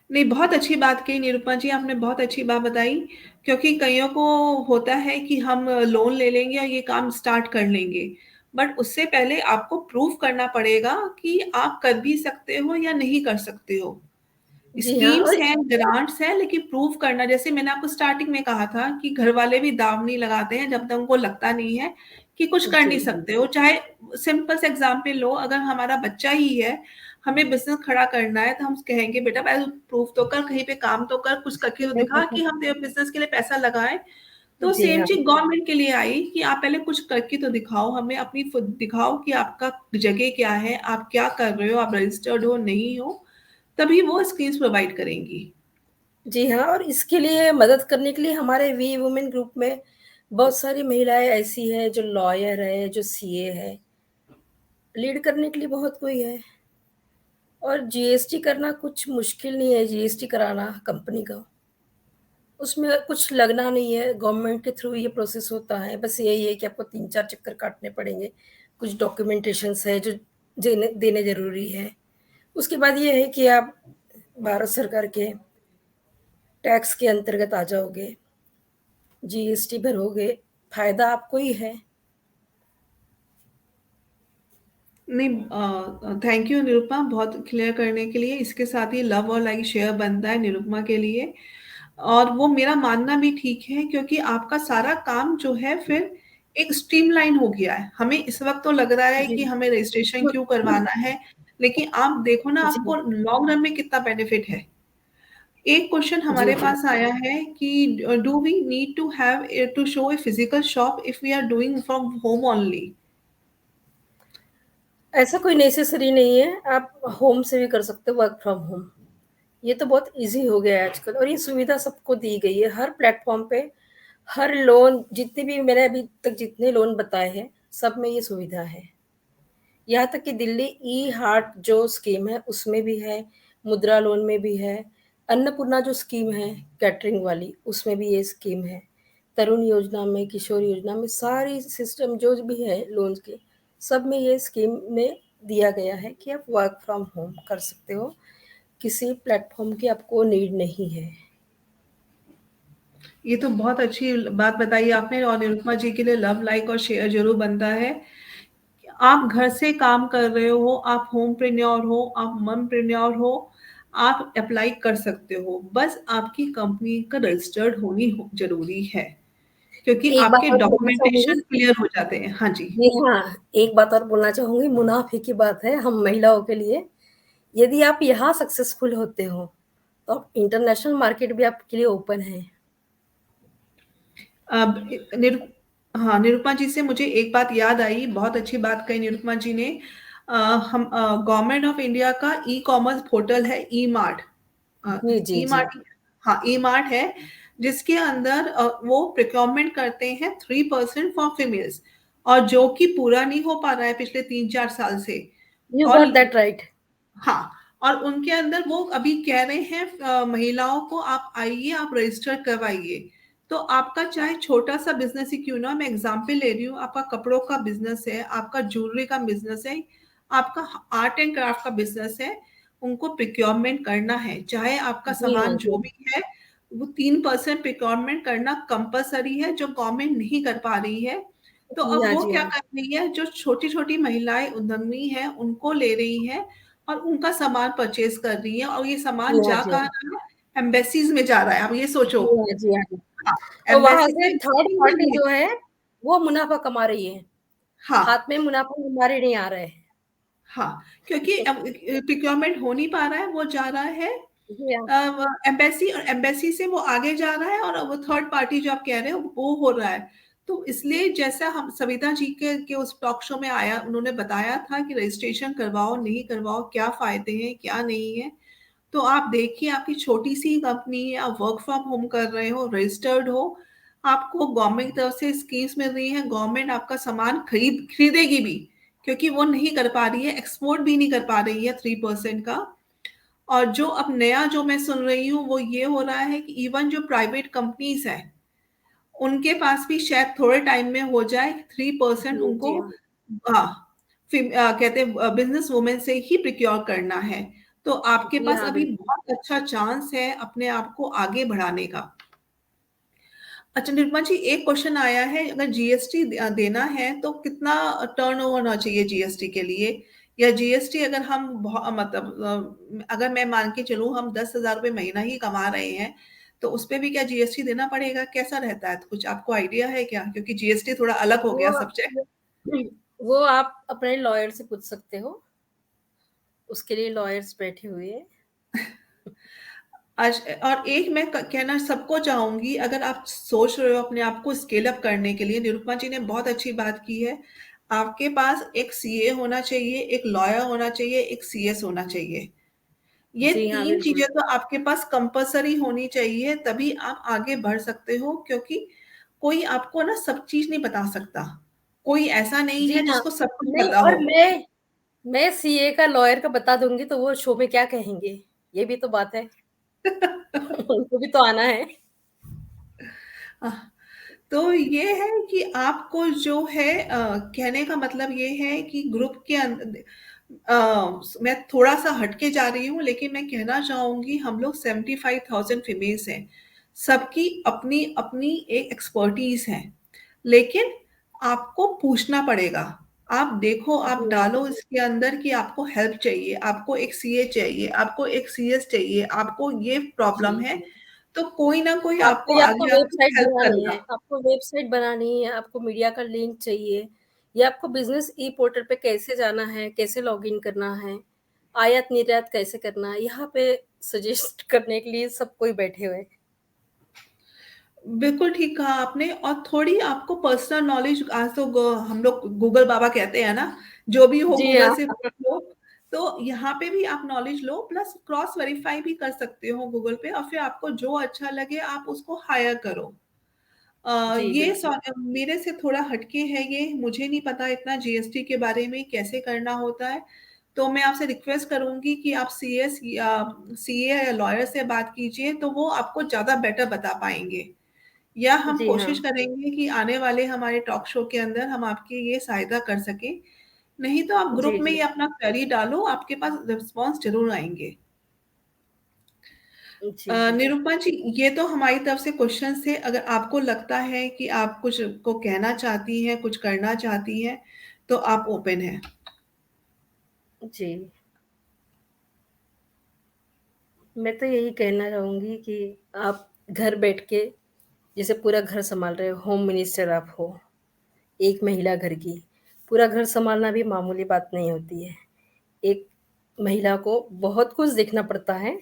A: नहीं, बहुत अच्छी बात कही निरुपमा जी, आपने बहुत अच्छी बात बताई क्योंकि कइयों को होता है कि हम लोन ले लेंगे और ये काम स्टार्ट कर लेंगे। बट उससे पहले आपको प्रूव करना पड़ेगा कि आप कर भी सकते हो या नहीं कर सकते हो।
B: जी हाँ, और
A: स्कीम्स हैं, ग्रांट्स हैं, लेकिन प्रूव करना जैसे मैंने आपको स्टार्टिंग में कहा था कि घर वाले भी दाँव नहीं लगाते हैं जब तक उनको लगता नहीं है कि कुछ कर
B: जी,
A: नहीं
B: जी।
A: सकते हो। चाहे सिंपल सा एग्ज़ाम्पल लो, अगर हमारा बच्चा ही है, हमें बिज़नेस खड़ा करना है तो हम कहेंगे बेटा पहले प्रूव तो कर, कहीं पे काम तो कर, कुछ करके तो
B: हुँ, हुँ,
A: दिखा
B: हुँ।
A: कि हम तेरे बिज़नेस के लिए पैसा लगाएँ। तो
B: जी
A: सेम
B: हाँ,
A: चीज़ गवर्नमेंट के लिए आई कि आप पहले कुछ करके तो दिखाओ, हमें अपनी खुद दिखाओ कि आपका जगह क्या है, आप क्या कर रहे हो, आप रजिस्टर्ड हो, नहीं हो, तभी वो स्कीम्स प्रोवाइड करेंगी।
B: जी हाँ, और इसके लिए मदद करने के लिए हमारे वी वुमेन ग्रुप में बहुत सारी महिलाएँ ऐसी हैं जो लॉयर है, जो सीए है, लीड करने के लिए बहुत कोई है। और जीएसटी करना कुछ मुश्किल नहीं है, जीएसटी कराना कंपनी का। उसमें कुछ लगना नहीं है, गवर्नमेंट के थ्रू ये प्रोसेस होता है। बस यही है कि आपको 3-4 चक्कर काटने पड़ेंगे। कुछ डॉक्यूमेंटेशंस है जो देने देने ज़रूरी है। उसके बाद ये है कि आप भारत सरकार के टैक्स के अंतर्गत आ जाओगे, जीएसटी भरोगे, फ़ायदा आपको ही है।
A: नहीं थैंक यू निरुपमा बहुत क्लियर करने के लिए। इसके साथ ही लव और लाइक शेयर बनता है निरुपमा के लिए और वो मेरा मानना भी ठीक है क्योंकि आपका सारा काम जो है फिर एक स्ट्रीमलाइन हो गया है। हमें इस वक़्त तो लग रहा है
B: जी।
A: कि हमें रजिस्ट्रेशन
B: हुँ,
A: क्यों
B: हुँ।
A: करवाना है, लेकिन आप देखो ना
B: जी,
A: आपको लॉन्ग रन में कितना बेनिफिट है। एक क्वेश्चन
B: जी,
A: हमारे
B: जी।
A: पास आया है कि do we need to have to show a physical shop if we are doing from home only?
B: ऐसा कोई नेसेसरी नहीं है, आप होम से भी कर सकते हो वर्क फ्रॉम होम। ये तो बहुत ईज़ी हो गया है आजकल और ये सुविधा सबको दी गई है। हर प्लेटफ़ॉर्म पे, हर लोन जितने भी मैंने अभी तक जितने लोन बताए हैं, सब में ये सुविधा है। यहाँ तक कि दिल्ली ई-हार्ट जो स्कीम है, उसमें भी है, मुद्रा लोन में भी है, अन्नपूर्णा जो स्कीम है कैटरिंग वाली, उसमें भी ये स्कीम है। तरुण योजना में, किशोर योजना में, सारी सिस्टम जो भी है लोन्स के, सब में ये स्कीम में दिया गया है कि आप वर्क फ्रॉम होम कर सकते हो। किसी प्लेटफ़ॉर्म की आपको नीड नहीं है।
A: ये तो बहुत अच्छी बात बताई आपने और निरुपमा जी के लिए लव, लाइक और शेयर ज़रूर बनता है। आप घर से काम कर रहे हो, आप होमप्रेन्योर हो, आप ममप्रेन्योर हो, आप अप्लाई कर सकते हो। बस आपकी कंपनी का रजिस्टर्ड होनी हो ज़रूरी है, क्योंकि
B: एक बात
A: आपके
B: और बोलना चाहूँगी
A: डॉक्यूमेंटेशन क्लियर हो जाते हैं। हाँ जी।
B: जी हाँ, एक बात और बोलना चाहूँगी, मुनाफ़े की बात है हम महिलाओं के लिए। यदि आप यहाँ सक्सेसफुल होते हो, तो आप इंटरनेशनल मार्केट भी आपके लिए ओपन है।
A: अब निरु हाँ, निरुपमा जी से मुझे एक बात याद आई, बहुत अच्छी बात कही निरुपमा जी ने। हम गवर्नमेंट ऑफ इंडिया का ई-कॉमर्स पोर्टल है ई-मार्ट।
B: जी, जी, जी।
A: ई-मार्ट हाँ, ई-मार्ट है, जिसके अंदर वो प्रोक्योरमेंट करते हैं 3% फॉर फीमेल्स और जो कि पूरा नहीं हो पा रहा है पिछले 3-4 साल से।
B: यू
A: और
B: गॉट दैट राइट।
A: हाँ, और उनके अंदर वो अभी कह रहे हैं महिलाओं को आप आइए, आप रजिस्टर करवाइए। तो आपका चाहे छोटा-सा बिज़नेस ही क्यों ना, मैं एग्ज़ाम्पल ले रही हूँ, आपका कपड़ों का बिज़नेस है, आपका ज्वेलरी का बिज़नेस है, आपका आर्ट एंड क्राफ्ट का बिज़नेस है, उनको प्रोक्योरमेंट करना है। चाहे आपका
B: जी हाँ,
A: सामान
B: जी
A: जो
B: हाँ।
A: भी है, वो 3% प्रोक्योरमेंट करना कंपल्सरी है, जो गवर्नमेंट नहीं कर पा रही है। तो
B: जी
A: अब
B: हाँ,
A: वो
B: जी
A: क्या
B: हाँ।
A: कर रही है, जो छोटी-छोटी महिलाएँ उद्यमी हैं, उनको ले रही हैं और उनका सामान परचेज़ कर रही हैं और ये
B: जी
A: सामान
B: हाँ,
A: जा
B: जी
A: कहाँ
B: हाँ।
A: रहा है? एम्बेसीज़ में जा रहा है। आप ये सोचो।
B: जी हाँ, जी हाँ, जी।
A: हाँ,
B: और वहाँ
A: एम्बेसी
B: से
A: से
B: थर्ड पार्टी जो है, वो मुनाफ़ा कमा रही है।
A: हाँ,
B: हाथ में मुनाफ़ा हमारे नहीं आ रहा है।
A: हाँ, क्योंकि प्रोक्योरमेंट हो नहीं पा रहा है, वो जा रहा है
B: जी हाँ।
A: एम्बेसी और एम्बेसी से वो आगे जा रहा है और वो थर्ड पार्टी जो आप कह रहे हो, वो हो रहा है। तो इसलिए जैसा हम सविता जी के उस टॉक शो में आया, उन्होंने बताया था कि रजिस्ट्रेशन करवाओ नहीं करवाओ, क्या फायदे हैं क्या नहीं है। तो आप देखिए, आपकी छोटी सी कंपनी है, आप वर्क फ्रॉम होम कर रहे हो, रजिस्टर्ड हो, आपको गवर्नमेंट की तरफ से स्कीम्स मिल रही हैं, गवर्नमेंट आपका सामान खरीदेगी भी, क्योंकि वो नहीं कर पा रही है, एक्सपोर्ट भी नहीं कर पा रही है 3% का। और जो अब नया जो मैं सुन रही हूँ वो ये हो रहा है कि इवन जो प्राइवेट कंपनीज है, उनके पास भी शायद थोड़े टाइम में हो जाए 3%
B: जी,
A: उनको,
B: जी हाँ।
A: हाँ, कहते हैं बिजनेस वुमेन से ही प्रिक्योर करना है। तो आपके
B: जी
A: पास
B: हाँ,
A: अभी
B: बिल्कुल।
A: बहुत अच्छा चांस है अपने आप को आगे बढ़ाने का। अच्छा निरुपमा जी, एक क्वेश्चन आया है, अगर जीएसटी देना है तो कितना टर्नओवर होना चाहिए जीएसटी के लिए? या जीएसटी अगर हम मतलब अगर मैं मान के चलूं हम 10,000 रुपये महीना ही कमा रहे हैं, तो उस पे भी क्या जीएसटी देना पड़ेगा? कैसा रहता है, कुछ आपको आइडिया है क्या? क्योंकि जीएसटी थोड़ा अलग हो
B: वो
A: गया सबसे।
B: वो आप अपने लॉयर से पूछ सकते हो, उसके लिए लॉयर्स बैठे हुए हैं।
A: आज और एक मैं कहना सबको चाहूंगी, अगर आप सोच रहे हो अपने आप को स्केल अप करने के लिए, निरुपमा जी ने बहुत अच्छी बात की है। आपके पास एक सीए होना चाहिए, एक लॉयर होना चाहिए, एक सीएस होना चाहिए। ये
B: जी हाँ,
A: तीन
B: बिल्कुल।
A: चीजें तो आपके पास कंपलसरी होनी चाहिए, तभी आप आगे बढ़ सकते हो। क्योंकि कोई आपको ना सब चीज नहीं बता सकता, कोई ऐसा नहीं
B: जी
A: है
B: हाँ।
A: जिसको सब कुछ
B: नहीं,
A: पता
B: और
A: हो।
B: मैं सीए का लॉयर का बता दूँगी तो वो शो में क्या कहेंगे? ये भी तो बात है। उनको भी तो आना है।
A: तो ये है कि आपको जो है कहने का मतलब ये है कि ग्रुप के अंदर मैं थोड़ा सा हटके जा रही हूँ, लेकिन मैं कहना चाहूंगी हम लोग 75,000 फीमेल्स हैं, सबकी अपनी अपनी एक एक्सपर्टीज है। लेकिन आपको पूछना पड़ेगा। आप देखो, आप
B: जी हाँ।
A: डालो इसके अंदर कि आपको हेल्प चाहिए, आपको एक सीए चाहिए, आपको एक सीएस चाहिए, आपको ये प्रॉब्लम
B: जी,
A: है,
B: जी।
A: तो कोई ना कोई आपको
B: आपको
A: आगे आके
B: वेबसाइट
A: हेल्प
B: बनानी है,
A: करेगा।
B: आपको मीडिया का लिंक चाहिए, या आपको बिज़नेस ई-पोर्टल पे कैसे जाना है, कैसे लॉगिन करना है, आयात-निर्यात कैसे करना है, यहाँ पे सजेस्ट करने के लिए सब कोई बैठे हुए हैं।
A: बिल्कुल ठीक कहा आपने। और थोड़ी आपको पर्सनल नॉलेज, आज तो हम लोग गूगल बाबा कहते हैं ना, जो भी हो
B: जी
A: गूगल
B: हाँ।
A: से पूछ लो। तो यहाँ पे भी आप नॉलेज लो, प्लस क्रॉस वेरीफाई भी कर सकते हो गूगल पे, और फिर आपको जो अच्छा लगे आप उसको हायर करो।
B: जी,
A: ये
B: बिल्कुल।
A: मेरे से थोड़ा हटके है, ये मुझे नहीं पता इतना जीएसटी के बारे में कैसे करना होता है। तो मैं आपसे रिक्वेस्ट करूंगी कि आप सीएस या सीए या लॉयर से बात कीजिए, तो वो आपको ज्यादा बेटर बता पाएंगे। या हम
B: जी हाँ।
A: कोशिश करेंगे कि आने वाले हमारे टॉक शो के अंदर हम आपकी ये सहायता कर सकें। नहीं तो आप ग्रुप
B: जी,
A: में ही
B: जी।
A: अपना क्वेरी डालो, आपके पास रिस्पॉन्स जरूर आएंगे।
B: जी, जी।
A: निरूपमा जी, ये तो हमारी तरफ से क्वेश्चंस थे। अगर आपको लगता है कि आप कुछ को कहना चाहती हैं, कुछ करना चाहती हैं, तो आप ओपन हैं।
B: जी। मैं तो यही कहना चाहूँगी कि आप घर बैठ के जैसे पूरा घर सँभाल रहे हो, होम मिनिस्टर आप हो, एक महिला घर की, पूरा घर सँभालना भी मामूली बात नहीं होती है। एक महिला को बहुत कुछ देखना पड़ता है,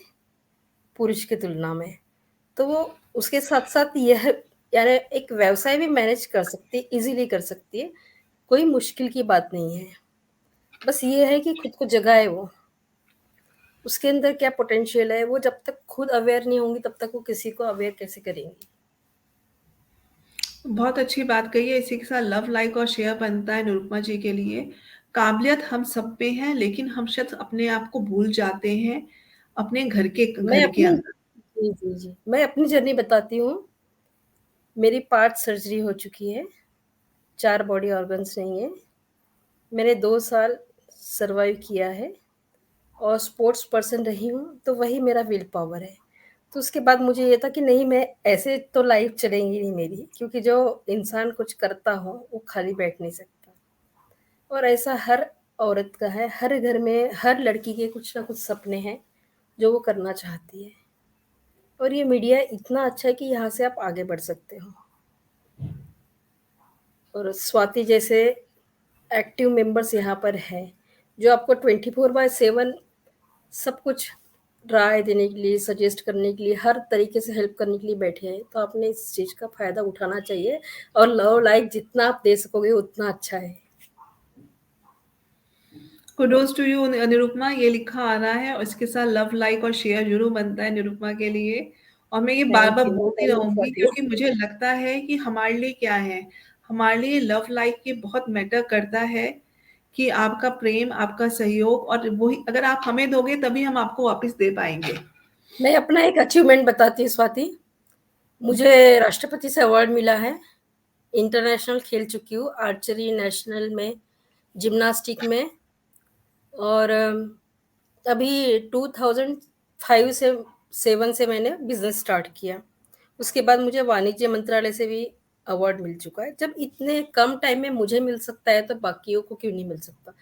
B: पुरुष की तुलना में। तो वो उसके साथ-साथ यह यानी एक व्यवसाय भी मैनेज कर सकती है, ईज़िली कर सकती है, कोई मुश्किल की बात नहीं है। बस ये है कि खुद को जगाए वो, उसके अंदर क्या पोटेंशियल है, वो जब तक खुद अवेयर नहीं होंगी, तब तक वो किसी को अवेयर कैसे करेंगी?
A: बहुत अच्छी बात कही है। इसी के साथ लव, लाइक और शेयर बनता है निरूपमा जी के लिए। काबिलियत हम सब पे है, लेकिन हम शायद अपने आप को भूल जाते हैं अपने
B: मैं
A: घर के
B: अपनी
A: अंदर।
B: जी, जी, जी। मैं अपनी जर्नी बताती हूँ। मेरी पार्ट सर्जरी हो चुकी है, 4 बॉडी ऑर्गन्स नहीं है। मैंने 2 साल सर्वाइव किया है और स्पोर्ट्स पर्सन रही हूँ, तो वही मेरा विल पावर है। तो उसके बाद मुझे ये था कि नहीं, मैं ऐसे तो लाइफ़ चलेगी नहीं मेरी, क्योंकि जो इंसान कुछ करता हो, वो खाली बैठ नहीं सकता। और ऐसा हर औरत का है, हर घर में हर लड़की के कुछ ना कुछ सपने हैं, जो वो करना चाहती है। और ये मीडिया इतना अच्छा है कि यहाँ से आप आगे बढ़ सकते हो। और स्वाति जैसे एक्टिव मेंबर्स यहाँ पर हैं, जो आपको 24/7 सब कुछ राय देने के लिए, सजेस्ट करने के लिए, हर तरीके से हेल्प करने के लिए बैठे हैं, तो आपने इस चीज़ का फ़ायदा उठाना चाहिए और लव लाइक जितना आप दे सकोगे उतना अच्छा है।
A: कुडोज टू यू निरुपमा, ये लिखा आ रहा है और इसके साथ लव लाइक और शेयर जरूर बनता है निरुपमा के लिए। और मैं ये बार बार बोलती
B: थैंक यू
A: रहूंगी
B: स्वाति।
A: क्योंकि मुझे लगता है कि हमारे लिए क्या है, हमारे लिए लव लाइक ये बहुत मैटर करता है कि आपका प्रेम, आपका सहयोग, और वही अगर आप हमें दोगे तभी हम आपको वापस दे पाएंगे।
B: मैं अपना एक अचीवमेंट बताती हूँ स्वाति। मुझे राष्ट्रपति से अवार्ड मिला है। इंटरनेशनल खेल चुकी हूँ, आर्चरी नेशनल में, जिम्नास्टिक में, और अभी 2005 से 7 से मैंने बिज़नेस स्टार्ट किया। उसके बाद मुझे वाणिज्य मंत्रालय से भी अवार्ड मिल चुका है। जब इतने कम टाइम में मुझे मिल सकता है, तो बाकियों को क्यों नहीं मिल सकता?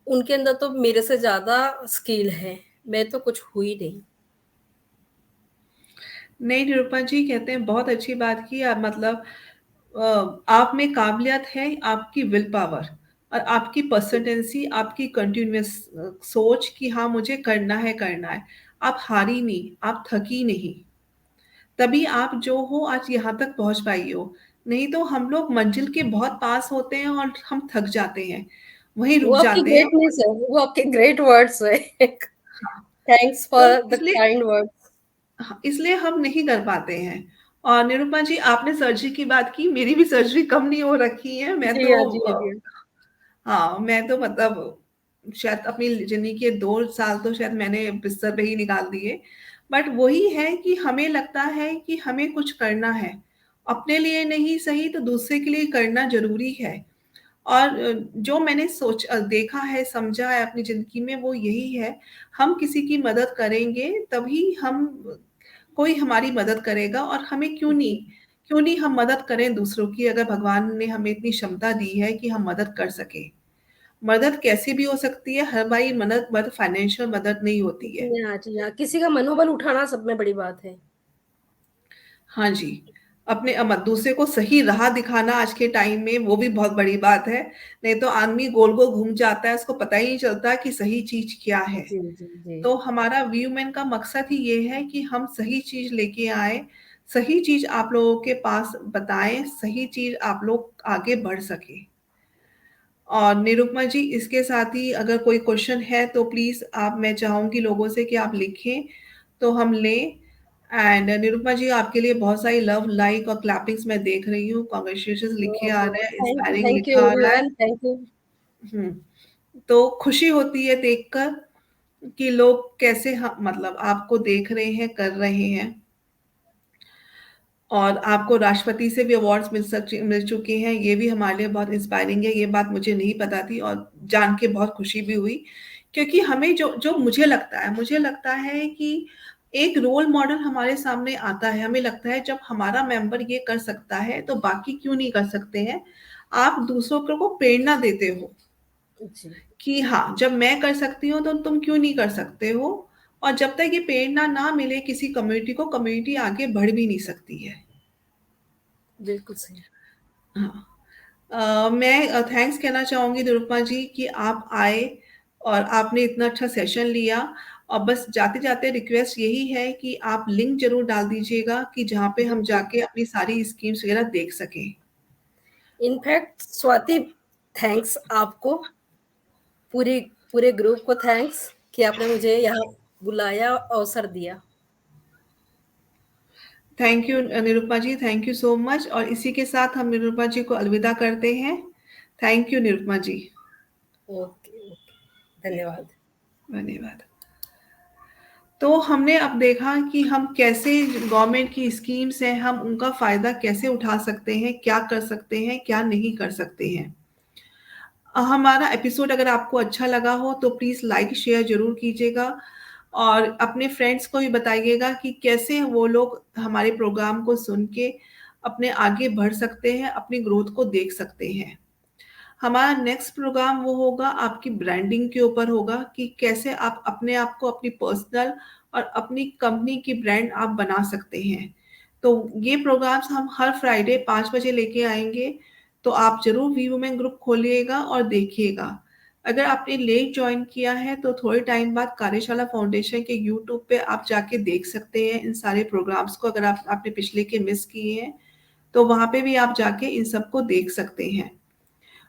B: उनके अंदर तो मेरे से ज़्यादा स्किल है, मैं तो कुछ हुई नहीं।
A: नहीं निरूपा जी, कहते हैं बहुत अच्छी बात की आप, मतलब आप में काबिलियत है, आपकी विल पावर और आपकी परसिस्टेंसी, आपकी कंटिन्यूअस सोच कि हाँ मुझे करना है करना है। आप हारी नहीं, आप थकी नहीं, तभी आप जो हो आज यहाँ तक पहुंच पाई हो। नहीं तो हम लोग मंजिल के बहुत पास होते हैं और हम थक जाते हैं, वहीं
B: वो
A: रुक
B: आपकी
A: जाते हैं।
B: ग्रेटनेस है, वो आपके ग्रेट वर्ड्स है। थैंक्स
A: तो
B: फॉर द
A: इसलिए,
B: काइंड वर्ड्स।
A: हाँ, इसलिए हम नहीं कर पाते हैं। और निरूपमा जी, आपने सर्जरी की बात की, मेरी भी सर्जरी कम नहीं हो रखी है। मैं
B: जी
A: तो
B: हाँ, जी हाँ, जी हाँ।
A: हाँ, मैं तो मतलब शायद अपनी ज़िंदगी के 2 साल तो शायद मैंने बिस्तर पे ही निकाल दिए। बट वही है कि हमें लगता है कि हमें कुछ करना है। अपने लिए नहीं सही तो दूसरे के लिए करना ज़रूरी है। और जो मैंने देखा है, समझा है अपनी ज़िंदगी में वो यही है, हम किसी की मदद करेंगे तभी हम, कोई हमारी मदद करेगा। और हमें
B: जी,
A: क्यों नहीं हम मदद करें दूसरों की, अगर भगवान ने हमें इतनी क्षमता दी है कि हम मदद कर सकें। मदद कैसी भी हो सकती है, हर बारी मदद फाइनेंशियल मदद नहीं होती है।
B: जी हाँ, जी हाँ। किसी का मनोबल उठाना सब में बड़ी बात है।
A: हाँ जी, अपने दूसरे को सही राह दिखाना आज के टाइम में वो भी बहुत बड़ी बात है। नहीं तो आदमी गोल-गोल घूम जाता है, उसको पता ही नहीं चलता कि सही चीज़ क्या है।
B: जी, जी, जी।
A: तो हमारा वीवमैन का मकसद ही ये है कि हम सही चीज़ लेके आएँ, सही चीज़ आप लोगों के पास बताएँ, सही चीज़ आप लोग आगे बढ़ सकें। और निरुपमा जी, इसके साथ ही अगर कोई क्वेश्चन है तो प्लीज़ आप, मैं चाहूँगी लोगों से कि आप लिखें, तो हम लें। एंड निरुपमा जी, आपके लिए बहुत सारी लव, लाइक और क्लैपिंग्स मैं देख रही हूँ। कांग्रेचुलेशंस लिखे आ रहे हैं, इंस्पायरिंग
B: थैंक यू
A: लिखा आ रहा है।
B: Everyone, thank you.
A: हुँ, तो खुशी होती है देखकर कि लोग कैसे मतलब आपको देख रहे हैं, कर रहे हैं। और आपको राष्ट्रपति से भी अवार्ड्स मिल चुके हैं, ये भी हमारे लिए बहुत इंस्पायरिंग है। ये बात मुझे नहीं पता थी और जान के बहुत खुशी भी हुई। क्योंकि हमें जो जो मुझे लगता है कि एक रोल मॉडल हमारे सामने आता है, हमें लगता है जब हमारा मेंबर ये कर सकता है, तो बाकी क्यों नहीं कर सकते हैं? आप दूसरों को प्रेरणा देते हो
B: जी,
A: कि हाँ, जब मैं कर सकती हूँ, तो तुम क्यों नहीं कर सकते हो? और जब तक ये प्रेरणा ना मिले किसी कम्युनिटी को, कम्युनिटी आगे बढ़ भी नहीं सकती है।
B: बिल्कुल सही।
A: हाँ। मैं थैंक्स कहना चाहूँगी निरुपमा जी कि आप आए और आपने इतना अच्छा सेशन लिया। और बस जाते-जाते रिक्वेस्ट यही है कि आप लिंक ज़रूर डाल दीजिएगा कि जहाँ पे
B: जी,
A: हम
B: जी।
A: जाके अपनी सारी स्कीम्स वगैरह देख सकें।
B: इनफैक्ट स्वाति, थैंक्स आपको, पूरी पूरे ग्रुप को थैंक्स कि आपने मुझे यहाँ बुलाया, अवसर दिया।
A: Thank you Nirupama ji, thank you so much. और इसी के साथ हम निरुपमा जी को अलविदा करते हैं। Thank you Nirupama ji.
B: Okay, okay. धन्यवाद।
A: धन्यवाद। तो हमने अब देखा कि हम कैसे, गवर्नमेंट की स्कीम्स हैं, हम उनका फ़ायदा कैसे उठा सकते हैं, क्या कर सकते हैं, क्या नहीं कर सकते हैं। हमारा एपिसोड अगर आपको अच्छा लगा हो तो प्लीज़ लाइक शेयर ज़रूर कीजिएगा और अपने फ्रेंड्स को भी बताइएगा कि कैसे वो लोग हमारे प्रोग्राम को सुन के अपने आगे बढ़ सकते हैं, अपनी ग्रोथ को देख सकते हैं। हमारा नेक्स्ट प्रोग्राम वो होगा, आपकी ब्रांडिंग के ऊपर होगा कि कैसे आप अपने आप को अपनी पर्सनल और अपनी कंपनी की ब्रांड आप बना सकते हैं। तो ये प्रोग्राम्स हम हर फ्राइडे 5 बजे लेके आएँगे, तो आप ज़रूर वी वुमेन ग्रुप खोलिएगा और देखिएगा। अगर आपने लेट जॉइन किया है तो थोड़े टाइम बाद कार्यशाला फाउंडेशन के यूट्यूब पे आप जाके देख सकते हैं इन सारे प्रोग्राम्स को। अगर आपने पिछले के मिस किए हैं तो वहां पे भी आप जाके इन सबको देख सकते हैं।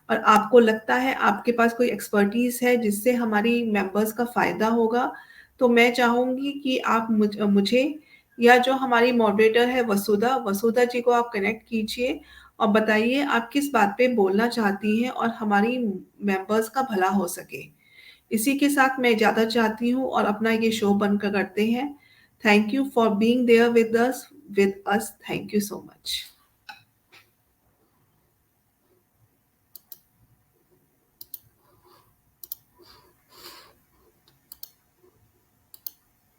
A: और आपको लगता है आपके पास कोई एक्सपर्टीज है जिससे हमारी मेंबर्स का फायदा होगा, तो मैं चाहूंगी कि आप मुझे या जो हमारी मॉडरेटर है वसुधा वसुधा जी को आप कनेक्ट कीजिए और बताइए आप किस बात पे बोलना चाहती हैं और हमारी मेंबर्स का भला हो सके। इसी के साथ मैं इजाजत चाहती हूँ और अपना ये शो बंद करते हैं। Thank you for being there with us. Thank you so much.